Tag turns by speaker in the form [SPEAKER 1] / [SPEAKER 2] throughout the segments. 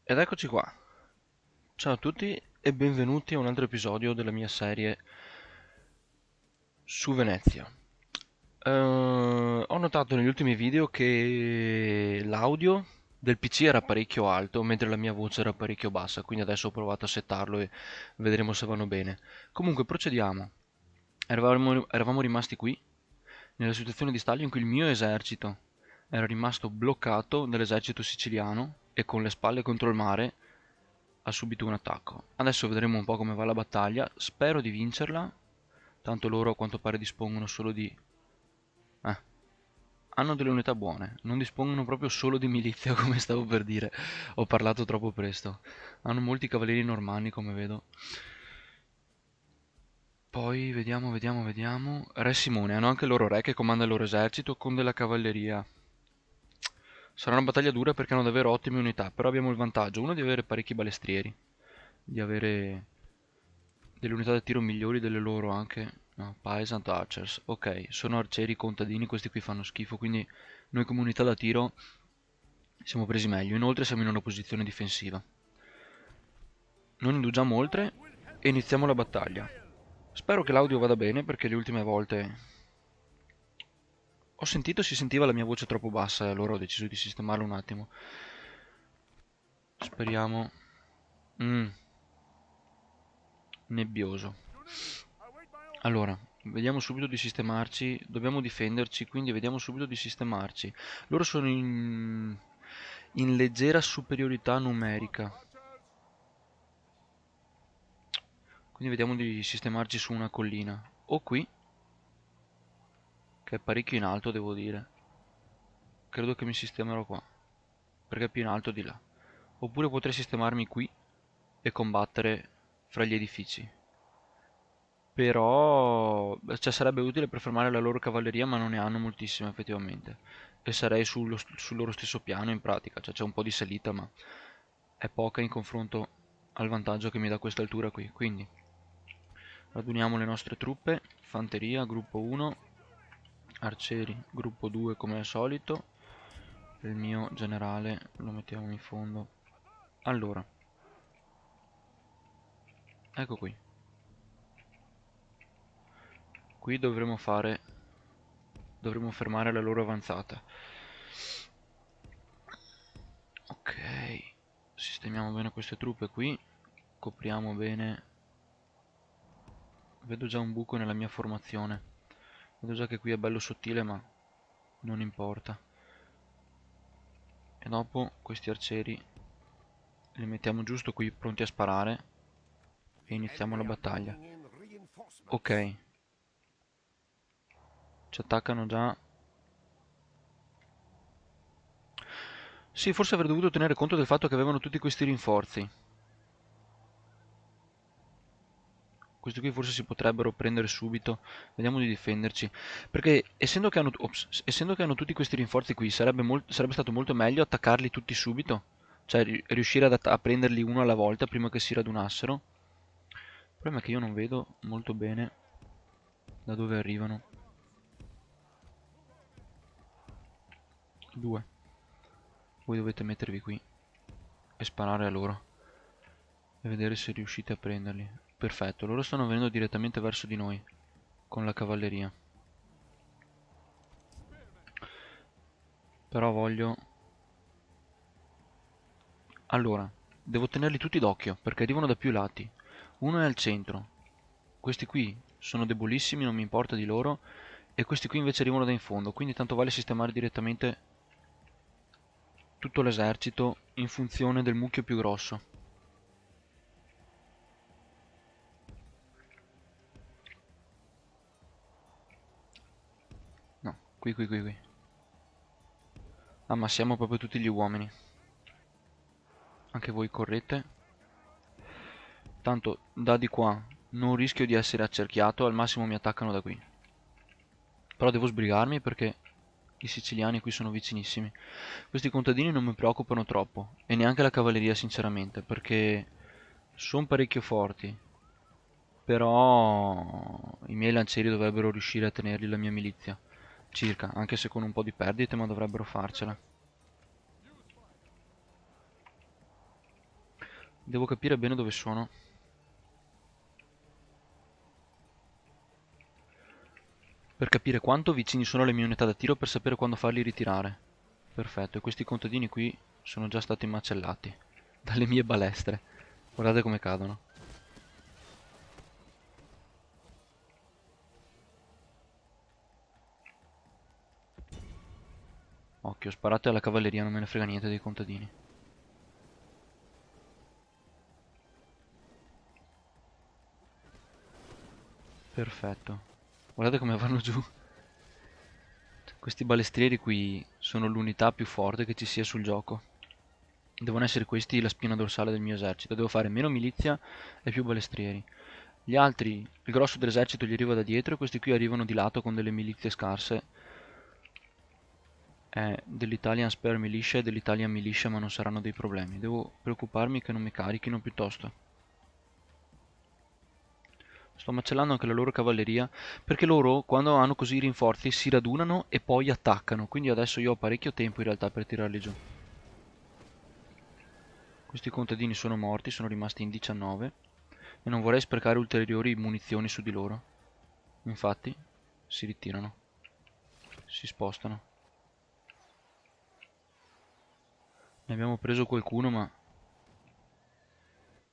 [SPEAKER 1] Ed eccoci qua. Ciao a tutti e benvenuti a un altro episodio della mia serie su Venezia. Ho notato negli ultimi video che l'audio del PC era parecchio alto, mentre la mia voce era parecchio bassa, quindi adesso ho provato a settarlo e vedremo se vanno bene. Comunque, procediamo. Eravamo rimasti qui, nella situazione di Stalin in cui il mio esercito era rimasto bloccato dall'esercito siciliano e con le spalle contro il mare ha subito un attacco. Adesso vedremo un po' come va la battaglia. Spero di vincerla. Tanto loro a quanto pare dispongono solo di... Eh, hanno delle unità buone. Non dispongono proprio solo di milizia come stavo per dire. Ho parlato troppo presto. Hanno molti cavalieri normanni come vedo. Poi vediamo. Re Simone, hanno anche il loro re che comanda il loro esercito con della cavalleria. Sarà una battaglia dura perché hanno davvero ottime unità, però abbiamo il vantaggio, uno di avere parecchi balestrieri, di avere delle unità da tiro migliori delle loro anche. No, Peasant Archers. Ok, sono arcieri contadini, questi qui fanno schifo, quindi noi come unità da tiro siamo presi meglio. Inoltre siamo in una posizione difensiva. Non indugiamo oltre e iniziamo la battaglia. Spero che l'audio vada bene perché le ultime volte ho sentito si sentiva la mia voce troppo bassa e allora ho deciso di sistemarla un attimo. Speriamo. Mm, nebbioso. Allora, vediamo subito di sistemarci. Dobbiamo difenderci, quindi vediamo subito di sistemarci. Loro sono in leggera superiorità numerica. Quindi vediamo di sistemarci su una collina. O qui, che è parecchio in alto, devo dire. Credo che mi sistemerò qua, perché è più in alto di là. Oppure potrei sistemarmi qui e combattere fra gli edifici. Però, cioè, sarebbe utile per fermare la loro cavalleria, ma non ne hanno moltissima effettivamente. E sarei sul loro stesso piano in pratica, cioè c'è un po' di salita, ma è poca in confronto al vantaggio che mi dà questa altura qui. Quindi, raduniamo le nostre truppe, fanteria, gruppo 1, arcieri, gruppo 2 come al solito. Il mio generale lo mettiamo in fondo. Allora, ecco qui. Qui dovremo fermare la loro avanzata. Ok, sistemiamo bene queste truppe qui, copriamo bene. Vedo già un buco nella mia formazione. Vedo già che qui è bello sottile, ma non importa. E dopo questi arcieri li mettiamo giusto qui pronti a sparare e iniziamo la battaglia. Ok, ci attaccano già. Sì, forse avrei dovuto tenere conto del fatto che avevano tutti questi rinforzi. Questi qui forse si potrebbero prendere subito. Vediamo di difenderci. Perché essendo che hanno tutti questi rinforzi qui, sarebbe stato molto meglio attaccarli tutti subito. Cioè riuscire a prenderli uno alla volta prima che si radunassero. Il problema è che io non vedo molto bene da dove arrivano. Due. Voi dovete mettervi qui e sparare a loro. E vedere se riuscite a prenderli. Perfetto, loro stanno venendo direttamente verso di noi. Con la cavalleria. Però voglio... Allora, devo tenerli tutti d'occhio, perché arrivano da più lati. Uno è al centro. Questi qui sono debolissimi, non mi importa di loro. E questi qui invece arrivano da in fondo, quindi tanto vale sistemare direttamente tutto l'esercito in funzione del mucchio più grosso. No, qui. Ammassiamo proprio tutti gli uomini. Anche voi correte. Tanto da di qua non rischio di essere accerchiato, al massimo mi attaccano da qui. Però devo sbrigarmi perché i siciliani qui sono vicinissimi. Questi contadini non mi preoccupano troppo, e neanche la cavalleria sinceramente, perché sono parecchio forti. Però i miei lancieri dovrebbero riuscire a tenerli la mia milizia. Circa, anche se con un po' di perdite, ma dovrebbero farcela. Devo capire bene dove sono. Per capire quanto vicini sono le mie unità da tiro per sapere quando farli ritirare. Perfetto, e questi contadini qui sono già stati macellati dalle mie balestre. Guardate come cadono. Occhio, sparate alla cavalleria, non me ne frega niente dei contadini. Perfetto. Guardate come vanno giù. Questi balestrieri qui sono l'unità più forte che ci sia sul gioco. Devono essere questi la spina dorsale del mio esercito. Devo fare meno milizia e più balestrieri. Gli altri, il grosso dell'esercito gli arriva da dietro e questi qui arrivano di lato con delle milizie scarse. Dell'Italian Spare Militia e dell'Italian Militia, ma non saranno dei problemi. Devo preoccuparmi che non mi carichino piuttosto. Sto macellando anche la loro cavalleria, perché loro, quando hanno così i rinforzi, si radunano e poi attaccano. Quindi adesso io ho parecchio tempo in realtà per tirarli giù. Questi contadini sono morti, sono rimasti in 19 e non vorrei sprecare ulteriori munizioni su di loro. Infatti, si ritirano, si spostano. Ne abbiamo preso qualcuno, ma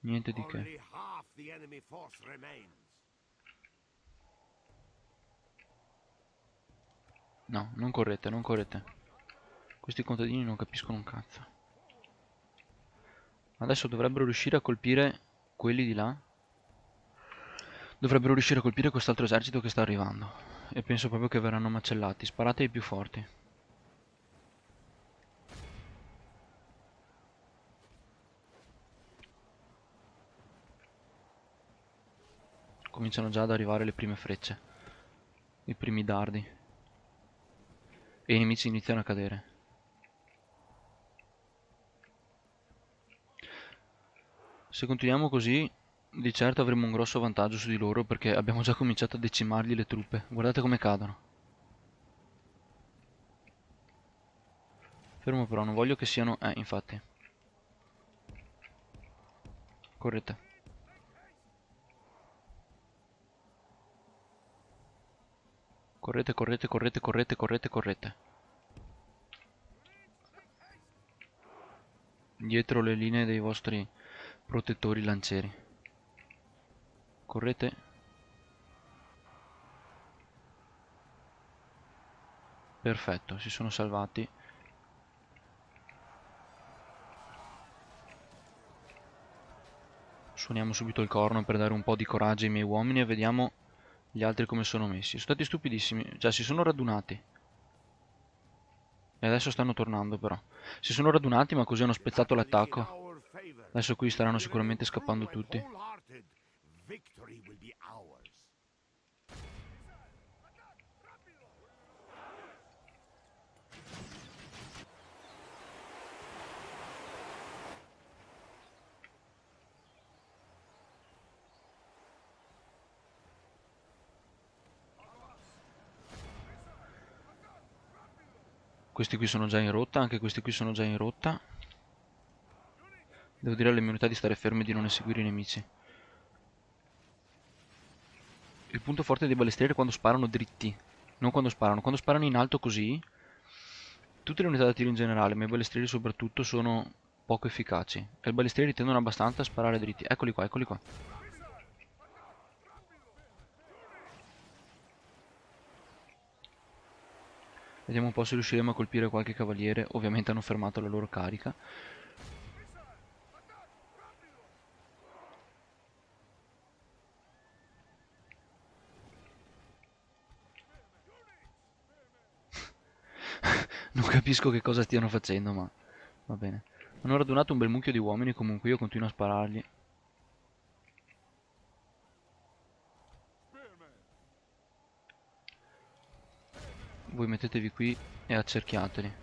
[SPEAKER 1] niente di che. No, non correte, non correte. Questi contadini non capiscono un cazzo. Adesso dovrebbero riuscire a colpire quelli di là. Dovrebbero riuscire a colpire quest'altro esercito che sta arrivando. E penso proprio che verranno macellati. Sparate ai più forti. Cominciano già ad arrivare le prime frecce. I primi dardi. E i nemici iniziano a cadere. Se continuiamo così, di certo avremo un grosso vantaggio su di loro perché abbiamo già cominciato a decimargli le truppe. Guardate come cadono. Fermo però, non voglio che siano... infatti. Correte. Correte, correte, correte, correte, correte, correte. Dietro le linee dei vostri protettori lancieri. Correte. Perfetto, si sono salvati. Suoniamo subito il corno per dare un po' di coraggio ai miei uomini e vediamo gli altri come sono messi. Sono stati stupidissimi, cioè si sono radunati. E adesso stanno tornando però. Si sono radunati ma così hanno spezzato l'attacco. Adesso qui staranno sicuramente scappando tutti. Questi qui sono già in rotta, anche questi qui sono già in rotta. Devo dire alle mie unità di stare ferme e di non eseguire i nemici. Il punto forte dei balestrieri è quando sparano dritti, non quando sparano in alto così. Tutte le unità da tiro in generale, ma i balestrieri soprattutto, sono poco efficaci. E i balestrieri tendono abbastanza a sparare dritti. Eccoli qua, eccoli qua. Vediamo un po' se riusciremo a colpire qualche cavaliere. Ovviamente hanno fermato la loro carica. Non capisco che cosa stiano facendo, ma va bene. Hanno radunato un bel mucchio di uomini, comunque io continuo a sparargli. Voi mettetevi qui e accerchiateli.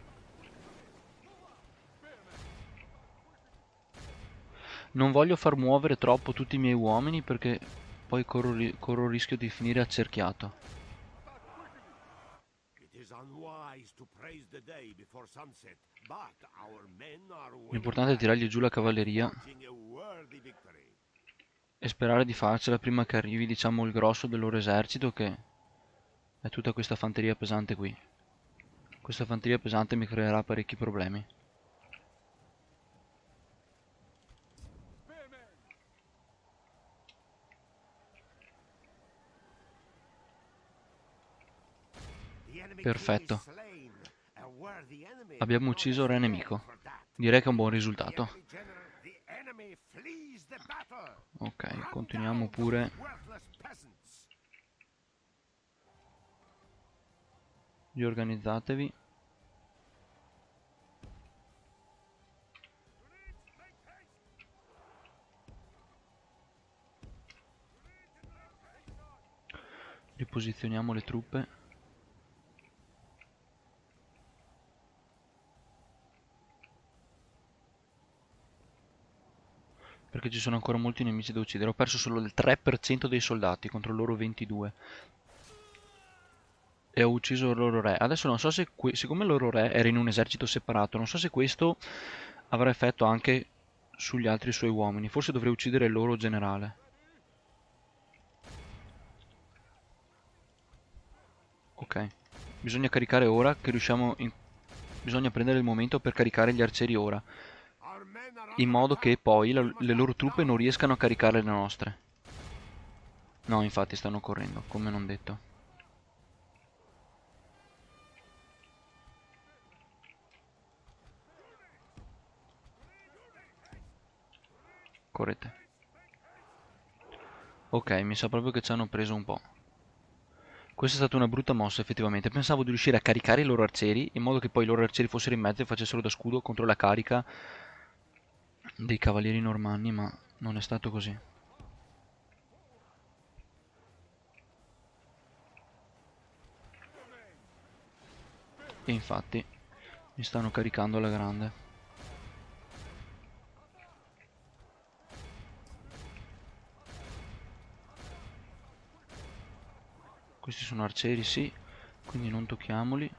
[SPEAKER 1] Non voglio far muovere troppo tutti i miei uomini perché poi corro il rischio di finire accerchiato. L'importante è tirargli giù la cavalleria e sperare di farcela prima che arrivi, diciamo, il grosso del loro esercito, che è tutta questa fanteria pesante qui. Questa fanteria pesante mi creerà parecchi problemi. Perfetto. Abbiamo ucciso il re nemico. Direi che è un buon risultato. Ok, continuiamo pure. Riorganizzatevi. Riposizioniamo le truppe. Perché ci sono ancora molti nemici da uccidere. Ho perso solo il 3% dei soldati contro il loro 22. E ho ucciso il loro re. Adesso non so se, siccome il loro re era in un esercito separato, non so se questo avrà effetto anche sugli altri suoi uomini. Forse dovrei uccidere il loro generale. Ok. Bisogna caricare ora, che riusciamo in... Bisogna prendere il momento per caricare gli arcieri ora, in modo che poi le loro truppe non riescano a caricare le nostre. No, infatti stanno correndo, come non detto. Correte. Ok, mi sa proprio che ci hanno preso un po'. Questa è stata una brutta mossa effettivamente. Pensavo di riuscire a caricare i loro arcieri, in modo che poi i loro arcieri fossero in mezzo e facessero da scudo contro la carica dei cavalieri normanni, ma non è stato così. E infatti mi stanno caricando alla grande. Questi sono arcieri, sì, quindi non tocchiamoli.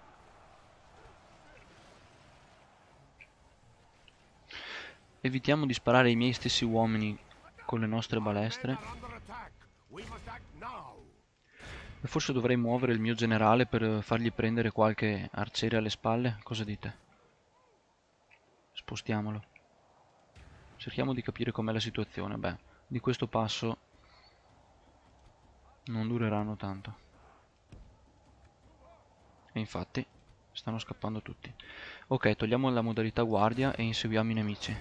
[SPEAKER 1] Evitiamo di sparare ai miei stessi uomini con le nostre balestre. E forse dovrei muovere il mio generale per fargli prendere qualche arciere alle spalle. Cosa dite? Spostiamolo. Cerchiamo di capire com'è la situazione. Beh, di questo passo non dureranno tanto. E infatti stanno scappando tutti. Ok, togliamo la modalità guardia e inseguiamo i nemici.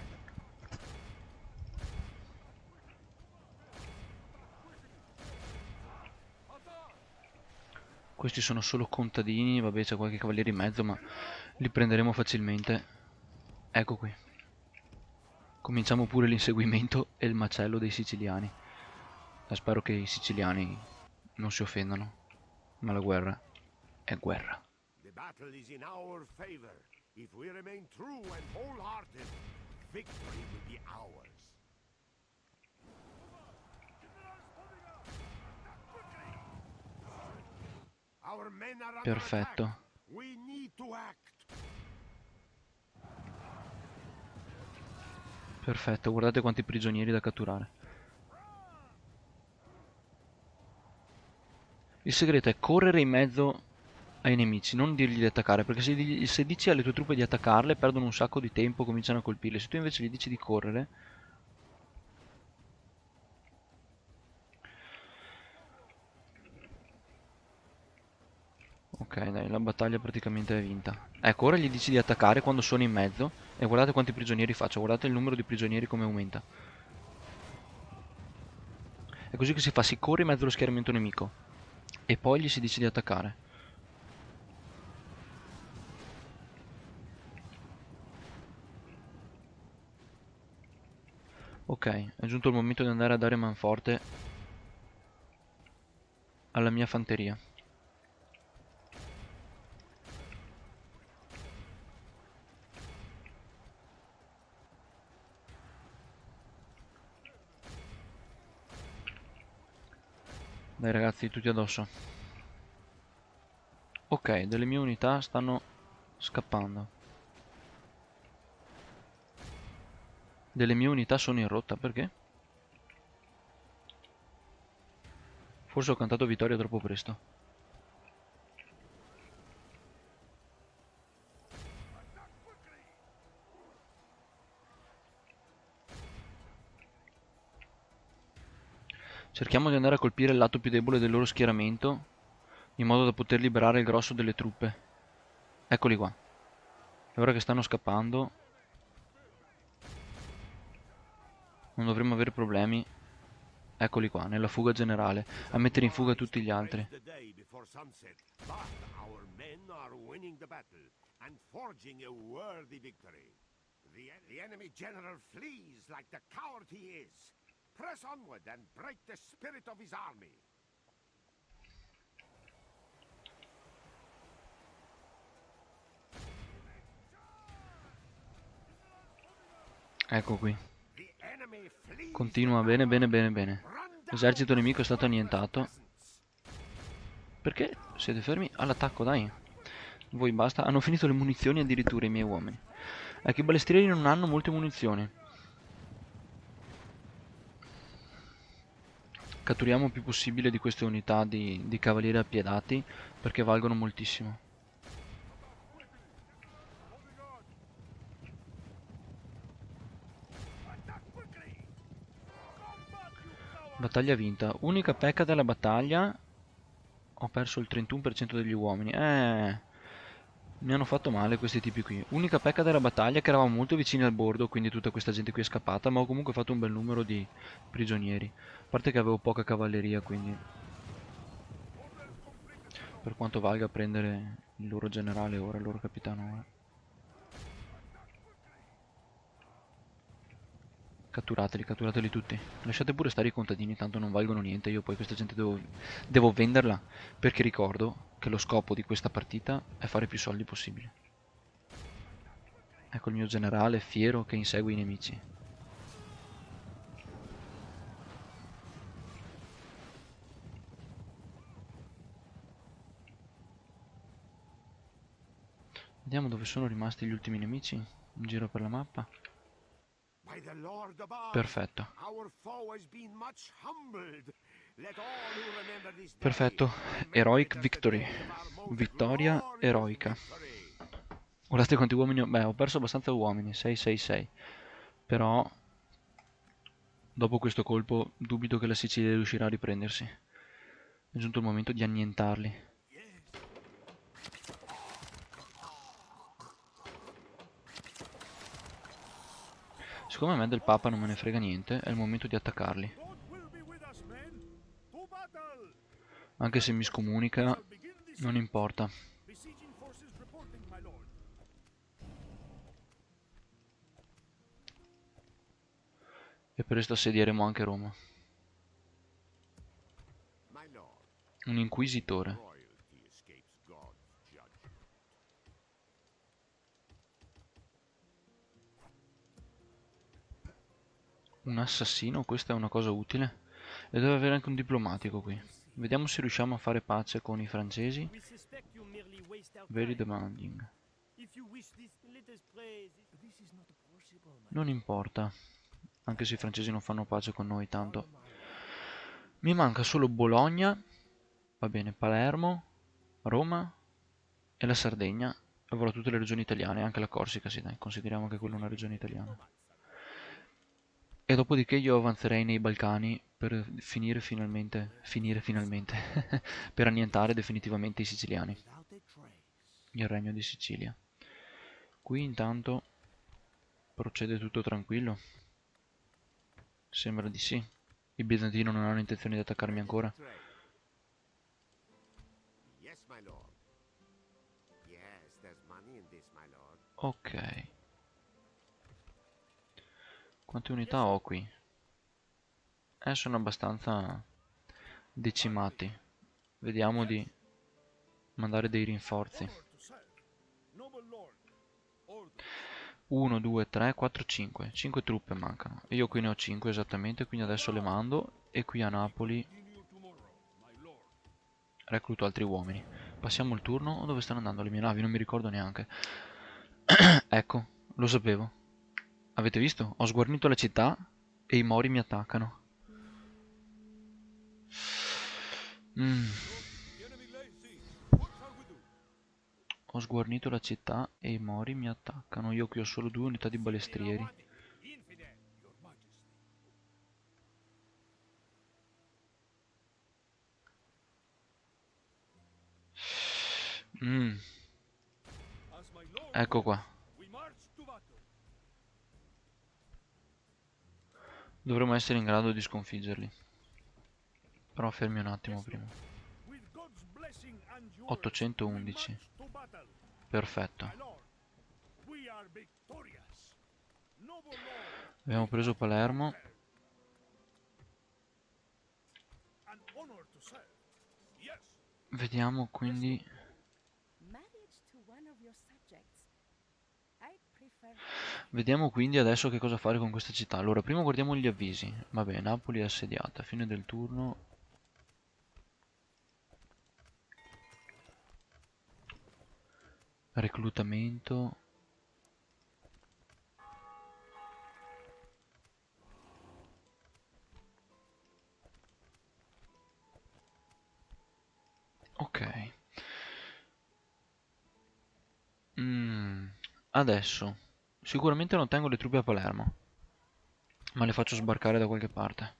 [SPEAKER 1] Questi sono solo contadini, vabbè c'è qualche cavaliere in mezzo, ma li prenderemo facilmente. Ecco qui. Cominciamo pure l'inseguimento e il macello dei siciliani. Spero che i siciliani non si offendano, ma la guerra è guerra.
[SPEAKER 2] The battle is in our favor. If we remain true and wholehearted, victory will be ours. Our men are under attack.
[SPEAKER 1] Perfetto.
[SPEAKER 2] We need to act.
[SPEAKER 1] Perfetto, guardate quanti prigionieri da catturare. Il segreto è correre in mezzo ai nemici, non dirgli di attaccare, perché se dici alle tue truppe di attaccarle, perdono un sacco di tempo, cominciano a colpirle. Se tu invece gli dici di correre... Ok, dai, la battaglia praticamente è vinta. Ecco, ora gli dici di attaccare quando sono in mezzo, e guardate quanti prigionieri faccio, guardate il numero di prigionieri come aumenta. È così che si fa, si corre in mezzo allo schieramento nemico, e poi gli si dice di attaccare. Ok, è giunto il momento di andare a dare manforte alla mia fanteria. Dai ragazzi, tutti addosso. Ok, delle mie unità stanno scappando. Delle mie unità sono in rotta, perché? Forse ho cantato vittoria troppo presto. Cerchiamo di andare a colpire il lato più debole del loro schieramento, in modo da poter liberare il grosso delle truppe. Eccoli qua. E ora che stanno scappando, non dovremmo avere problemi. Eccoli qua, nella fuga generale, a mettere in fuga tutti gli altri.
[SPEAKER 2] The enemy general flees like the coward he is. Press onward and break the spirit of his army.
[SPEAKER 1] Ecco qui.
[SPEAKER 2] The enemy flees.
[SPEAKER 1] Continua bene, bene, bene, bene. L'esercito nemico è stato annientato. Perché siete fermi? All'attacco, dai. Voi basta. Hanno finito le munizioni addirittura i miei uomini. Ecco, i balestrieri non hanno molte munizioni. Catturiamo il più possibile di queste unità di cavalieri appiedati, perché valgono moltissimo. Battaglia vinta. Unica pecca della battaglia. Ho perso il 31% degli uomini. Mi hanno fatto male questi tipi qui. Unica pecca della battaglia è che eravamo molto vicini al bordo, quindi tutta questa gente qui è scappata, ma ho comunque fatto un bel numero di prigionieri. A parte che avevo poca cavalleria, quindi per quanto valga prendere il loro generale ora, il loro capitano ora. Catturateli tutti. Lasciate pure stare i contadini, tanto non valgono niente. Io poi questa gente devo venderla, perché ricordo che lo scopo di questa partita è fare più soldi possibile. Ecco il mio generale fiero che insegue i nemici. Vediamo dove sono rimasti gli ultimi nemici. Un giro per la mappa. Perfetto. Perfetto. Heroic victory. Vittoria eroica. Guardate quanti uomini ho... Beh, ho perso abbastanza uomini. 666. Però dopo questo colpo dubito che la Sicilia riuscirà a riprendersi. È giunto il momento di annientarli. Siccome a me del Papa non me ne frega niente, è il momento di attaccarli. Anche se mi scomunica, non importa. E per questo assedieremo anche Roma. Un inquisitore. Un assassino, questa è una cosa utile. E deve avere anche un diplomatico qui. Vediamo se riusciamo a fare pace con i francesi. Very demanding. Non importa. Anche se i francesi non fanno pace con noi tanto. Mi manca solo Bologna. Va bene, Palermo, Roma e la Sardegna. Avrò tutte le regioni italiane, anche la Corsica, sì dai, consideriamo che quella è una regione italiana. E dopodiché io avanzerei nei Balcani per finire finalmente, per annientare definitivamente i siciliani, il regno di Sicilia. Qui intanto procede tutto tranquillo. Sembra di sì. I bizantini non hanno intenzione di attaccarmi ancora. Ok. Quante unità ho qui? Sono abbastanza decimati. Vediamo di mandare dei rinforzi. 1, 2, 3, 4, 5. 5 truppe mancano. Io qui ne ho 5 esattamente, quindi adesso le mando. E qui a Napoli recluto altri uomini. Passiamo il turno. Dove stanno andando le mie navi? Non mi ricordo neanche. Ecco, lo sapevo. Avete visto? Ho sguarnito la città e i Mori mi attaccano. Mm. Ho sguarnito la città e i Mori mi attaccano. Io qui ho solo 2 unità di balestrieri. Mm. Ecco qua. Dovremmo essere in grado di sconfiggerli. Però fermi un attimo prima. 811. Perfetto. Abbiamo preso Palermo. Vediamo quindi. Vediamo quindi adesso che cosa fare con questa città. Allora, prima guardiamo gli avvisi. Vabbè, Napoli è assediata. Fine del turno. Reclutamento. Ok. Mm, Adesso. Sicuramente non tengo le truppe a Palermo. Ma le faccio sbarcare da qualche parte.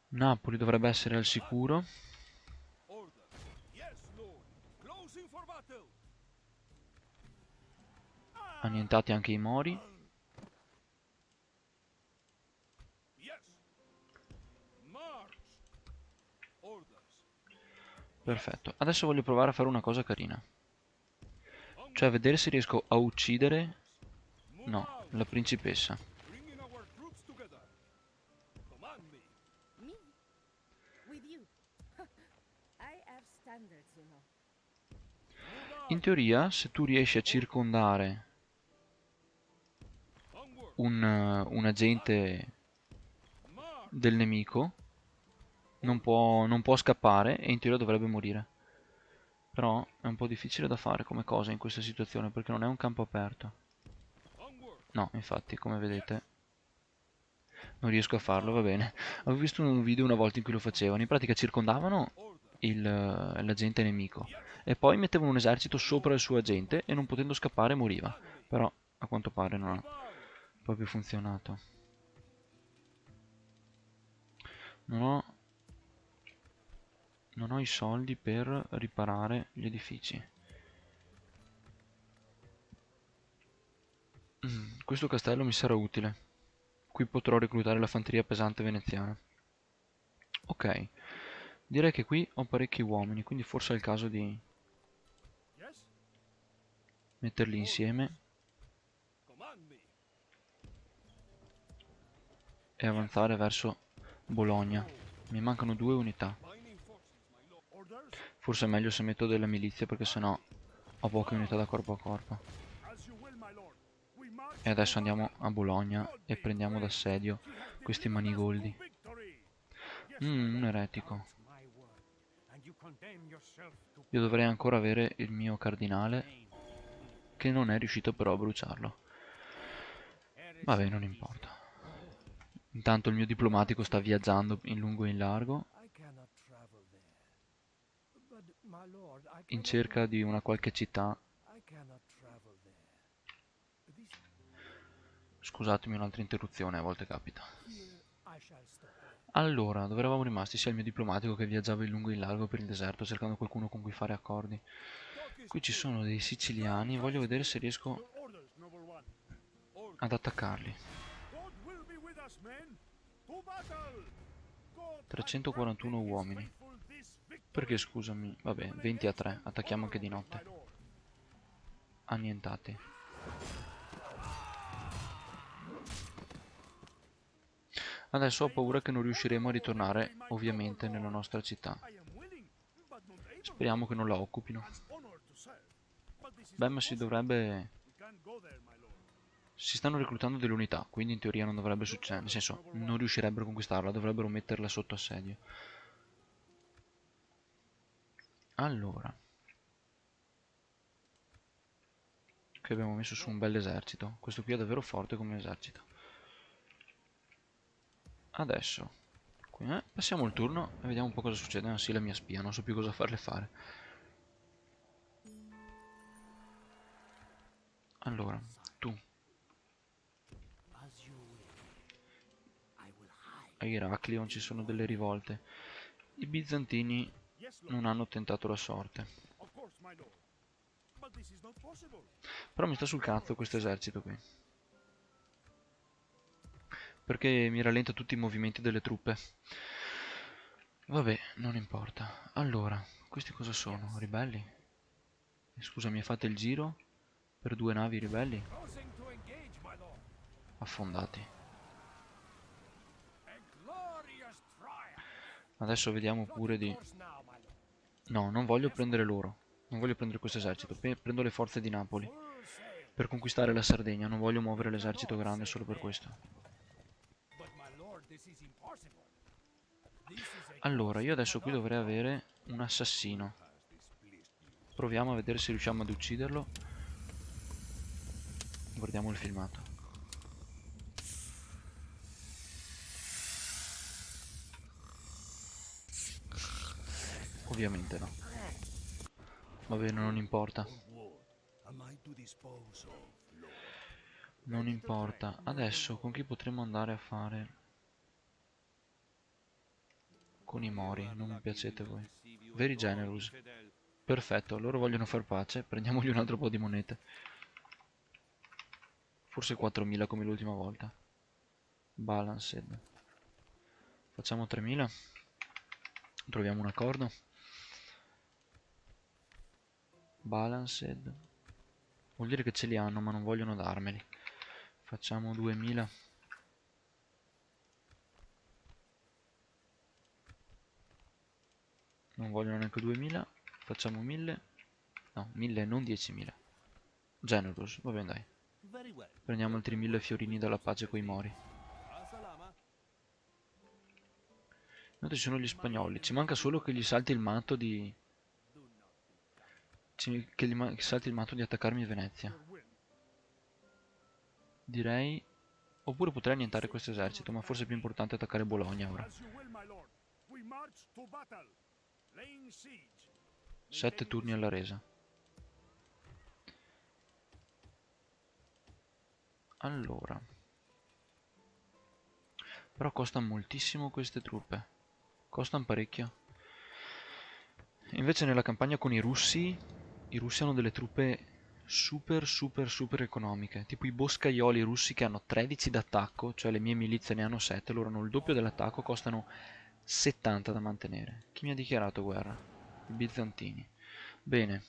[SPEAKER 1] Napoli dovrebbe essere al sicuro. Annientati anche i Mori. Perfetto. Adesso voglio provare a fare una cosa carina. Cioè vedere se riesco a uccidere. No, la principessa. In teoria, se tu riesci a circondare un agente del nemico, non può scappare e in teoria dovrebbe morire. Però è un po' difficile da fare come cosa in questa situazione perché non è un campo aperto. No, infatti, come vedete, non riesco a farlo, va bene. Avevo visto un video una volta in cui lo facevano. In pratica circondavano l'agente nemico e poi mettevano un esercito sopra il suo agente e non potendo scappare moriva. Però a quanto pare non ha proprio funzionato. Non ho, non ho i soldi per riparare gli edifici. Questo castello mi sarà utile. Qui potrò reclutare la fanteria pesante veneziana. Ok, direi che qui ho parecchi uomini, quindi forse è il caso di metterli insieme e avanzare verso Bologna. Mi mancano 2 unità. Forse è meglio se metto della milizia perché sennò ho poche unità da corpo a corpo. E adesso andiamo a Bologna e prendiamo d'assedio questi manigoldi. Un eretico. Io dovrei ancora avere il mio cardinale che non è riuscito però a bruciarlo. Vabbè, non importa. Intanto il mio diplomatico sta viaggiando in lungo e in largo in cerca di una qualche città. Scusatemi un'altra interruzione, a volte capita. Allora, dove eravamo rimasti? Sia il mio diplomatico che viaggiava in lungo e in largo per il deserto cercando qualcuno con cui fare accordi. Qui ci sono dei siciliani, voglio vedere se riesco ad attaccarli. 341 uomini. Perché scusami? Vabbè, 20 a 3, attacchiamo anche di notte. Annientati. Adesso ho paura che non riusciremo a ritornare, ovviamente, nella nostra città. Speriamo che non la occupino. Beh, ma si dovrebbe. Si stanno reclutando delle unità, quindi in teoria non dovrebbe succedere. Nel senso, non riuscirebbero a conquistarla, dovrebbero metterla sotto assedio. Allora. Qui abbiamo messo su un bel esercito. Questo qui è davvero forte come esercito. Adesso. Passiamo il turno e vediamo un po' cosa succede. Ah sì, la mia spia, non so più cosa farle fare. Allora, tu, a Iraklion ci sono delle rivolte. I bizantini non hanno tentato la sorte. Però mi sta sul cazzo questo esercito qui. Perché mi rallenta tutti i movimenti delle truppe. Vabbè, non importa. Allora, questi cosa sono? Ribelli? Scusa, mi fate il giro per 2 navi ribelli? Affondati. Adesso vediamo pure di... No, non voglio prendere loro. Non voglio prendere questo esercito. Prendo le forze di Napoli. Per conquistare la Sardegna. Non voglio muovere l'esercito grande solo per questo. Allora, io adesso qui dovrei avere un assassino. Proviamo a vedere se riusciamo ad ucciderlo. Guardiamo il filmato. Ovviamente no. Va bene, non importa. Non importa. Adesso con chi potremmo andare a fare? Con i Mori, non mi piacete voi. Very generous. Perfetto, loro vogliono far pace. Prendiamogli un altro po' di monete. Forse 4.000 come l'ultima volta. Balanced. Facciamo 3.000. Troviamo un accordo. Balanced. Vuol dire che ce li hanno ma non vogliono darmeli. Facciamo 2.000. Non vogliono neanche 2.000. Facciamo 1.000. No, 1.000 non 10.000. Generous, va bene dai. Prendiamo altri 1.000 fiorini dalla pace coi Mori. Intanto ci sono gli spagnoli. Ci manca solo che gli salti il matto di... che salti il matto di attaccarmi a Venezia. Direi... Oppure potrei annientare questo esercito, ma forse è più importante attaccare Bologna ora. 7 turni alla resa. Allora. Però costano moltissimo queste truppe. Costano parecchio. Invece nella campagna con i russi hanno delle truppe super economiche. Tipo i boscaioli russi che hanno 13 d'attacco, cioè le mie milizie ne hanno 7, loro hanno il doppio dell'attacco, costano 70 da mantenere. Chi mi ha dichiarato guerra? I bizantini. Bene,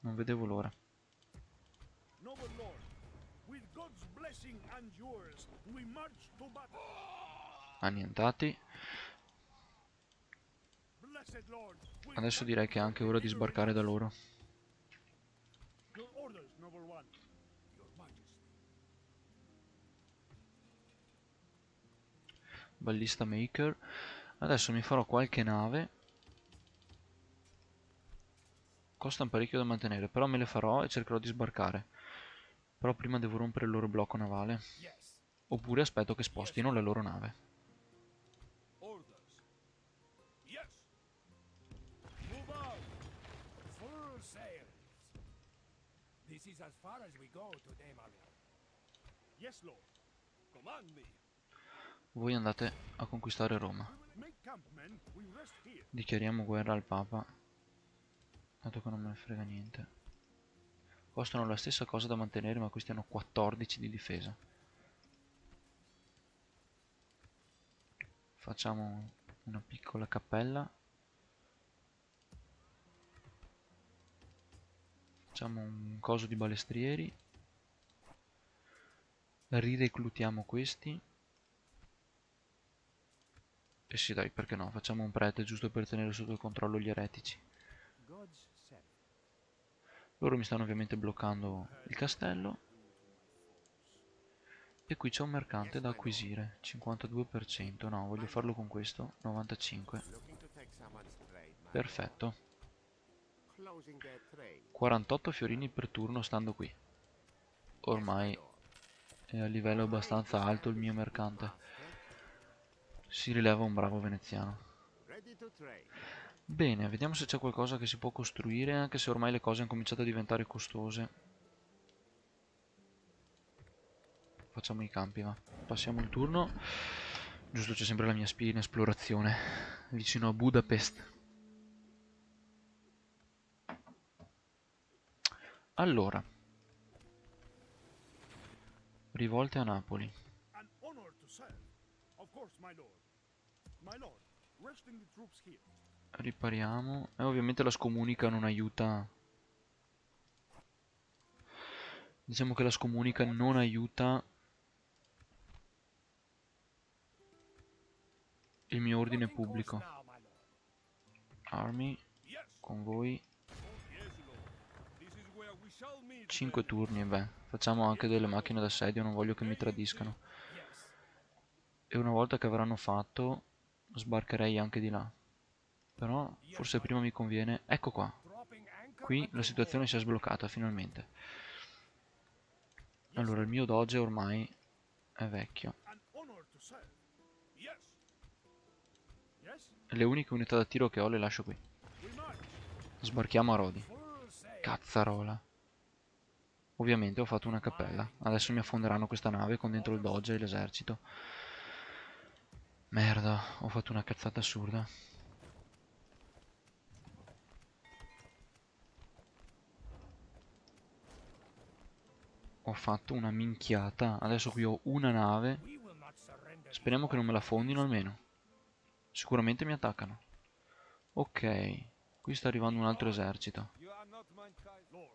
[SPEAKER 1] non vedevo l'ora. Annientati. Adesso direi che è anche ora di sbarcare da loro. Ballista Maker. Adesso mi farò qualche nave. Costano parecchio da mantenere, però me le farò e cercherò di sbarcare. Però prima devo rompere il loro blocco navale. Oppure aspetto che spostino la loro nave. Voi andate a conquistare Roma. Dichiariamo guerra al Papa. Dato che non me ne frega niente. Costano la stessa cosa da mantenere, ma questi hanno 14 di difesa. Facciamo una piccola cappella. Facciamo un coso di balestrieri. Rireclutiamo questi. E sì dai, perché no? Facciamo un prete giusto per tenere sotto il controllo gli eretici. Loro mi stanno ovviamente bloccando il castello. E qui c'è un mercante da acquisire. 52%. No, voglio farlo con questo. 95%. Perfetto. 48 fiorini per turno stando qui. Ormai è a livello abbastanza alto il mio mercante. Si rileva un bravo veneziano.
[SPEAKER 2] Ready to trade.
[SPEAKER 1] Bene, vediamo se c'è qualcosa che si può costruire, anche se ormai le cose hanno cominciato a diventare costose. Facciamo i campi, va. Passiamo il turno. Giusto, c'è sempre la mia spia in esplorazione, vicino a Budapest. Allora, rivolte a Napoli.
[SPEAKER 3] An honor to serve. Of course, my lord. My lord, resting the troops here.
[SPEAKER 1] Ripariamo. E ovviamente la scomunica non aiuta. Diciamo che la scomunica non aiuta il mio ordine
[SPEAKER 3] Plotting course
[SPEAKER 1] pubblico.
[SPEAKER 3] now, my lord.
[SPEAKER 1] Army,
[SPEAKER 3] Yes.
[SPEAKER 1] convoi,
[SPEAKER 3] Yes, lord. This is where we shall meet.
[SPEAKER 1] 5 turni, beh. Facciamo anche delle macchine d'assedio, non voglio che mi tradiscano.
[SPEAKER 3] Yes.
[SPEAKER 1] E una volta che avranno fatto, sbarcherei anche di là. Però forse prima mi conviene. Ecco qua.
[SPEAKER 3] Dropping anchor
[SPEAKER 1] Qui
[SPEAKER 3] at
[SPEAKER 1] la
[SPEAKER 3] your
[SPEAKER 1] situazione si è sbloccata finalmente. Allora, il mio doge ormai è vecchio.
[SPEAKER 3] An honor to serve. Yes. Yes.
[SPEAKER 1] Le uniche unità da tiro che ho le lascio qui.
[SPEAKER 3] We march.
[SPEAKER 1] Sbarchiamo a Rodi.
[SPEAKER 3] Full sail.
[SPEAKER 1] Cazzarola. Ovviamente ho fatto una cappella. Adesso mi affonderanno questa nave con dentro il doge e l'esercito. Merda, ho fatto una cazzata assurda. Ho fatto una minchiata. Adesso qui ho una nave.
[SPEAKER 3] We will not surrender.
[SPEAKER 1] Speriamo che non me la fondino almeno. Sicuramente mi attaccano. Ok, qui sta arrivando un altro esercito.
[SPEAKER 3] Lord.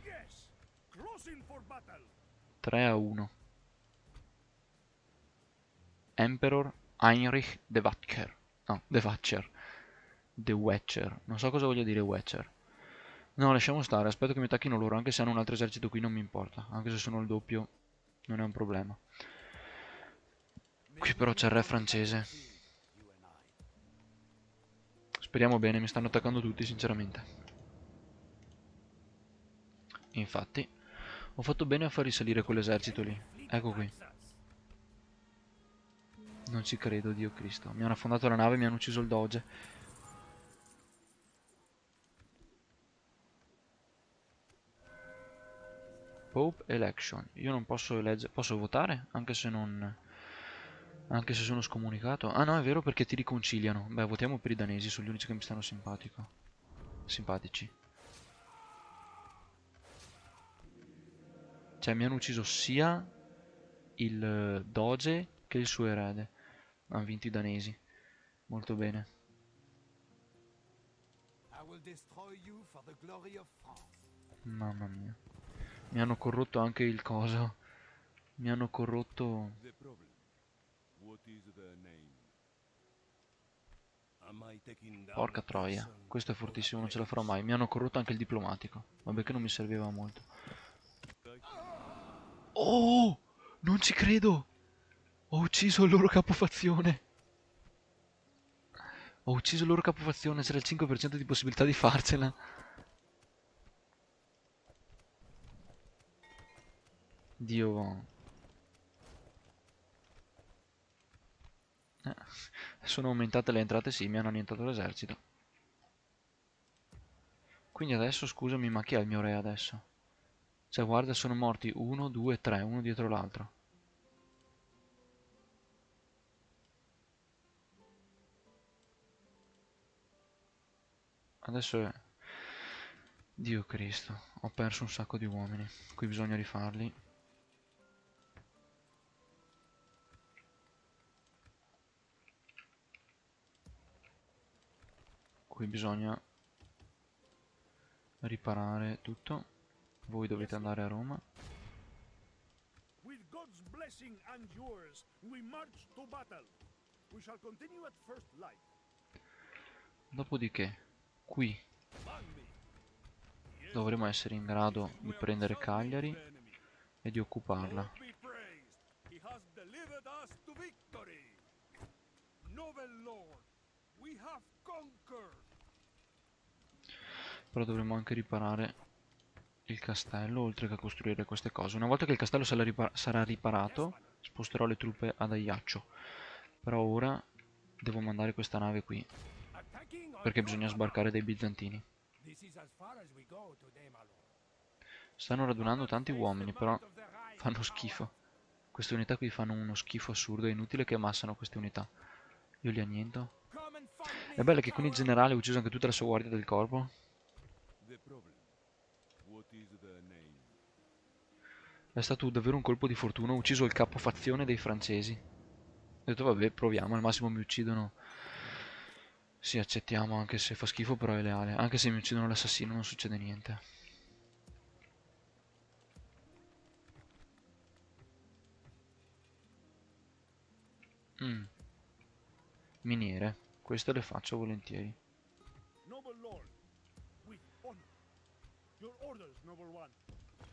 [SPEAKER 3] Yes. Closing for battle.
[SPEAKER 1] 3-1. Emperor Heinrich de Watcher. No, de Watcher. De Watcher. Non so cosa voglia dire Watcher. No, lasciamo stare. Aspetto che mi attacchino loro. Anche se hanno un altro esercito qui non mi importa. Anche se sono il doppio non è un problema. Qui però c'è il re francese. Speriamo bene, mi stanno attaccando tutti sinceramente. Infatti, ho fatto bene a far risalire quell'esercito lì. Ecco qui. Non ci credo, Dio Cristo. Mi hanno affondato la nave e mi hanno ucciso il doge. Pope election. Io non posso eleggere. Posso votare? Anche se non. Anche se sono scomunicato. Ah no, è vero perché ti riconciliano. Beh, votiamo per i danesi, sono gli unici che mi stanno simpatici. Cioè, mi hanno ucciso sia il doge che il suo erede. Hanno vinto i danesi. Molto bene.
[SPEAKER 4] I will destroy you for the glory of France.
[SPEAKER 1] Mamma mia. Mi hanno corrotto anche il coso. Mi hanno corrotto.
[SPEAKER 5] The problem. What is their name? Am I taking down
[SPEAKER 1] Porca
[SPEAKER 5] a
[SPEAKER 1] troia.
[SPEAKER 5] person
[SPEAKER 1] Questo è
[SPEAKER 5] or a
[SPEAKER 1] fortissimo, non ce la
[SPEAKER 5] place?
[SPEAKER 1] farò mai. Mi hanno corrotto anche il diplomatico. Vabbè che non mi serviva molto. Oh! Non ci credo! Ho ucciso il loro capofazione. Ho ucciso il loro capofazione. C'era il 5% di possibilità di farcela. Dio. Sono aumentate le entrate, sì, mi hanno annientato l'esercito. Quindi adesso, scusami, ma chi è il mio re adesso? Cioè, guarda, sono morti 1, 2, 3, uno dietro l'altro. Adesso è... Dio Cristo, ho perso un sacco di uomini. Qui bisogna rifarli. Qui bisogna riparare tutto. Voi dovete andare a Roma.
[SPEAKER 3] With God's blessing and yours, we march to battle. We shall continue at first light.
[SPEAKER 1] Dopodiché, qui
[SPEAKER 3] Man me. Yes,
[SPEAKER 1] dovremo essere in grado di
[SPEAKER 5] Where we
[SPEAKER 1] prendere
[SPEAKER 5] shall
[SPEAKER 1] Cagliari
[SPEAKER 5] meet the enemy.
[SPEAKER 1] e di occuparla.
[SPEAKER 5] God be praised. He has delivered us to victory. Noble Lord, we have conquered.
[SPEAKER 1] Però dovremo anche riparare il castello, oltre che costruire queste cose. Una volta che il castello sarà riparato, sposterò le truppe ad Ajaccio. Però ora devo mandare questa nave qui,
[SPEAKER 2] Attacking on
[SPEAKER 1] perché
[SPEAKER 2] your
[SPEAKER 1] bisogna
[SPEAKER 2] command.
[SPEAKER 1] sbarcare dei bizantini.
[SPEAKER 2] This is as far as we go today, my lord.
[SPEAKER 1] Stanno radunando tanti
[SPEAKER 2] Face
[SPEAKER 1] uomini,
[SPEAKER 2] the
[SPEAKER 1] però
[SPEAKER 2] might of the Rhine
[SPEAKER 1] fanno
[SPEAKER 2] power.
[SPEAKER 1] schifo. Queste unità qui fanno uno schifo assurdo, è inutile che ammassano queste unità. Io li anniento.
[SPEAKER 2] Come and fight me,
[SPEAKER 1] È bello
[SPEAKER 2] you
[SPEAKER 1] che con il
[SPEAKER 2] coward.
[SPEAKER 1] generale ha ucciso anche tutta la sua guardia del corpo.
[SPEAKER 5] The problem. What is the name?
[SPEAKER 1] È stato davvero un colpo di fortuna, ho ucciso il capofazione dei francesi. Ho detto vabbè, proviamo, al massimo mi uccidono. Sì, accettiamo, anche se fa schifo, però è leale. Anche se mi uccidono l'assassino non succede niente. Miniere, queste le faccio volentieri.
[SPEAKER 3] Noble lord, with honor. Your orders, noble one.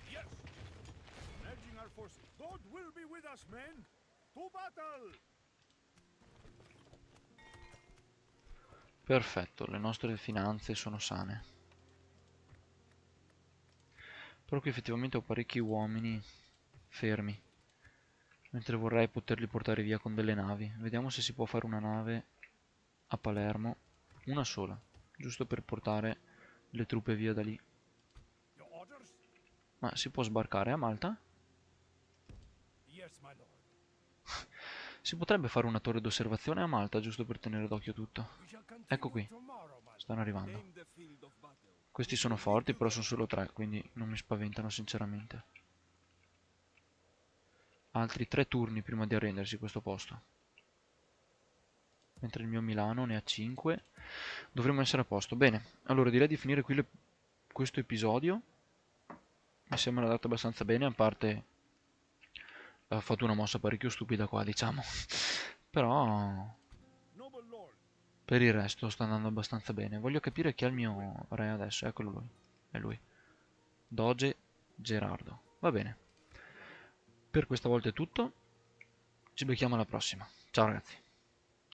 [SPEAKER 3] Yes. Merging our forces. God will be with us, men. To battle!
[SPEAKER 1] Perfetto, le nostre finanze sono sane. Però qui effettivamente ho parecchi uomini fermi. Mentre vorrei poterli portare via con delle navi. Vediamo se si può fare una nave a Palermo. Una sola, giusto per portare le truppe via da lì.
[SPEAKER 2] Your orders?
[SPEAKER 1] Ma si può sbarcare a Malta?
[SPEAKER 2] Yes, my lord.
[SPEAKER 1] Si potrebbe fare una torre d'osservazione a Malta, giusto per tenere d'occhio tutto.
[SPEAKER 2] We shall continue
[SPEAKER 1] Ecco qui,
[SPEAKER 2] tomorrow, my lord.
[SPEAKER 1] stanno arrivando.
[SPEAKER 5] Name the field of battle.
[SPEAKER 1] Questi sono forti, però sono solo 3, quindi non mi spaventano sinceramente. Altri 3 turni prima di arrendersi questo posto. Mentre il mio Milano ne ha 5. Dovremmo essere a posto. Bene, allora direi di finire qui questo episodio. Mi sembra andato abbastanza bene, a parte ha fatto una mossa parecchio stupida qua, diciamo. Però
[SPEAKER 3] Noble lord,
[SPEAKER 1] per il resto sta andando abbastanza bene. Voglio capire chi è il mio re adesso. Eccolo lui. È lui. Doge Gerardo. Va bene. Per questa volta è tutto. Ci becchiamo alla prossima. Ciao ragazzi.